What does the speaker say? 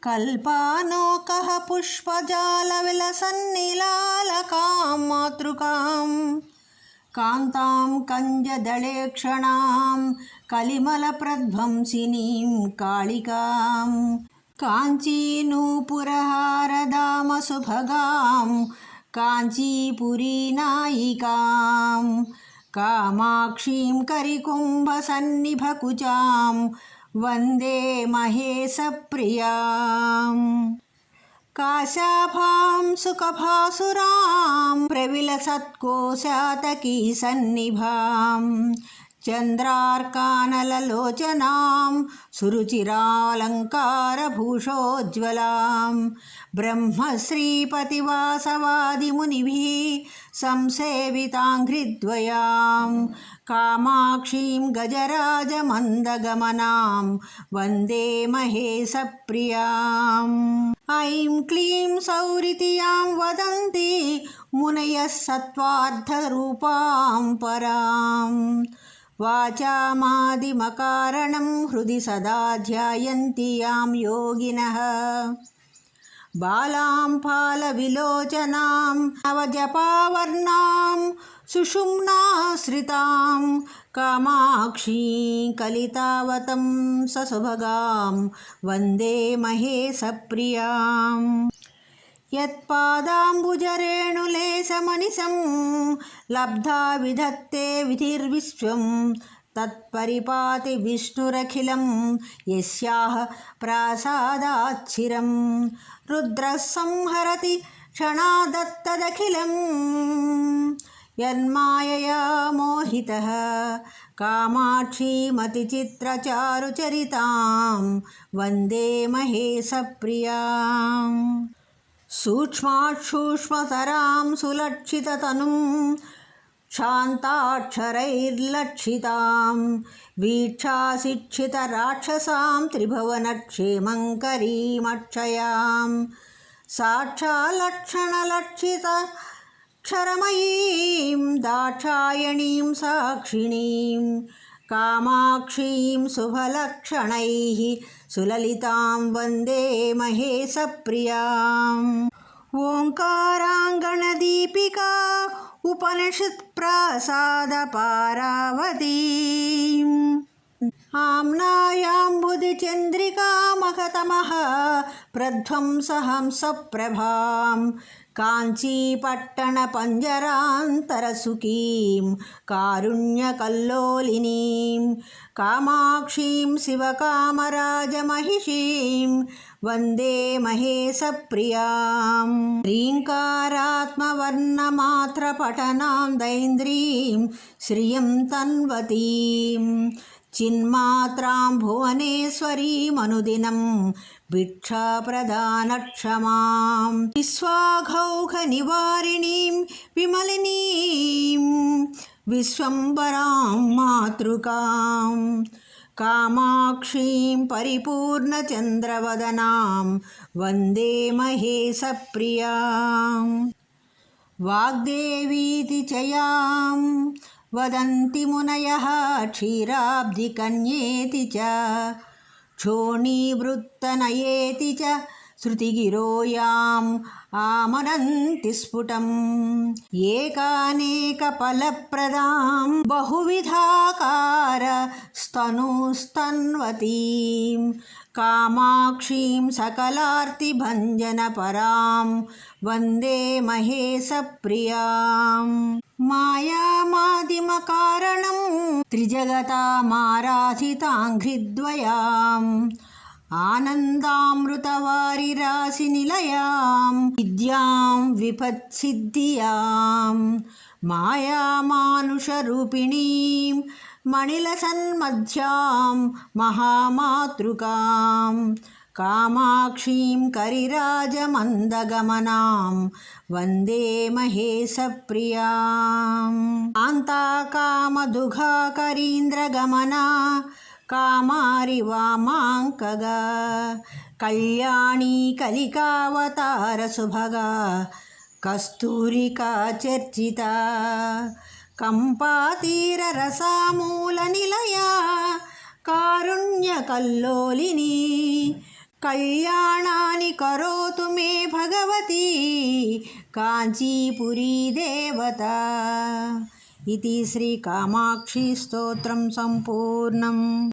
कल्पानोकः पुष्पजालविलसन्निलालकां मातृकां कान्तां कञ्जदलेक्षणां कलिमलप्रध्वंसिनीं कालिकां काञ्चीनूपुरहारदामसुभगां काञ्चीपुरीनायिकां कामाक्षीं करिकुम्भसन्निभकुचां वन्दे महेशप्रियां काशाभां सुखभासुरां प्रविलसत्कोशातकीसन्निभां चन्द्रार्कानललोचनां सुरुचिरालङ्कारभूषोज्ज्वलां ब्रह्मश्रीपतिवासवादिमुनिभिः संसेविताङ्घ्रिद्वयां कामाक्षीं गजराजमन्दगमनां वन्दे महेशप्रियाम् ऐं क्लीं सौरितियां वदन्ति मुनयः सत्त्वार्थरूपां परां वाचामादिमकारणं हृदि सदा ध्यायन्ति यां योगिनः बालां फालविलोचनां नवजपावर्णां सुषुम्नाश्रितां कामाक्षीं कलितावतं ससुभगां वन्दे महेशप्रियां यत्पादाम्बुजरेणुलेशमनिशं लब्धा विधत्ते विधिर्विश्वं तत्परिपाति विष्णुरखिलं यस्याः प्रासादाच्छिरं रुद्रः संहरति क्षणादत्तदखिलं यन्मायया मोहितः कामाक्षीमतिचित्रचारुचरितां वन्दे महेशप्रियां सूक्ष्माक्षूक्ष्मतरां सुलक्षिततनुं शान्ताक्षरैर्लक्षितां वीक्षाशिक्षितराक्षसां त्रिभुवनक्षेमङ्करीमक्षयां साक्षाल्लक्षणलक्षितक्षरमयीं दाक्षायणीं साक्षिणीं कामाक्षीं शुभलक्षणैः सुललितां वन्दे महेशप्रियाम् ओङ्काराङ्गणदीपिका उपनिषत्प्रासादपारावतीम् आम्नायाम्बुधिचन्द्रिका महतमः प्रध्वंसहंसप्रभां काञ्चीपट्टणपञ्जरान्तरसुखीं कारुण्यकल्लोलिनीं कामाक्षीं शिवकामराजमहिषीं वन्दे महेशप्रियां ह्रीङ्कारात्मवर्णमात्रपठनां दैन्द्रीं श्रियं तन्वतीं चिन्मात्रां भुवनेश्वरीमनुदिनं भिक्षाप्रदानक्षमां विश्वाघौघनिवारिणीं विमलिनीं विश्वम्भरां मातृकां कामाक्षीं परिपूर्णचन्द्रवदनां वन्दे महेशप्रियां वाग्देवीति च यां वदन्ति मुनयः क्षीराब्धिकन्येति च क्षोणीवृत्तनयेति च श्रुतिगिरो याम् आमनन्ति स्फुटम् एकानेकफलप्रदां बहुविधाकार स्तनुस्तन्वतीं कामाक्षीं सकलार्तिभञ्जनपरां वन्दे महेशप्रियां मायामादिमकारणं त्रिजगतामाराधिताङ्घ्रिद्वयाम् आनन्दामृतवारिराशिनिलयां विद्यां विपत्सिद्धियां मायामानुषरूपिणीं मणिलसन्मध्यां महामातृकां कामाक्षीं करिराजमन्दगमनां वन्दे महेशप्रियां कान्ताकामदुघाकरीन्द्रगमना कामारि वामाङ्कगा कल्याणी कलिकावतारसुभगा कस्तूरिका चर्चिता कम्पातीररसामूलनिलया कारुण्यकल्लोलिनी కళ్యాణాని కరోతు మే భగవతి కాంచీపురీ దేవత. ఇది శ్రీ కామాక్షి స్తోత్రం సంపూర్ణం.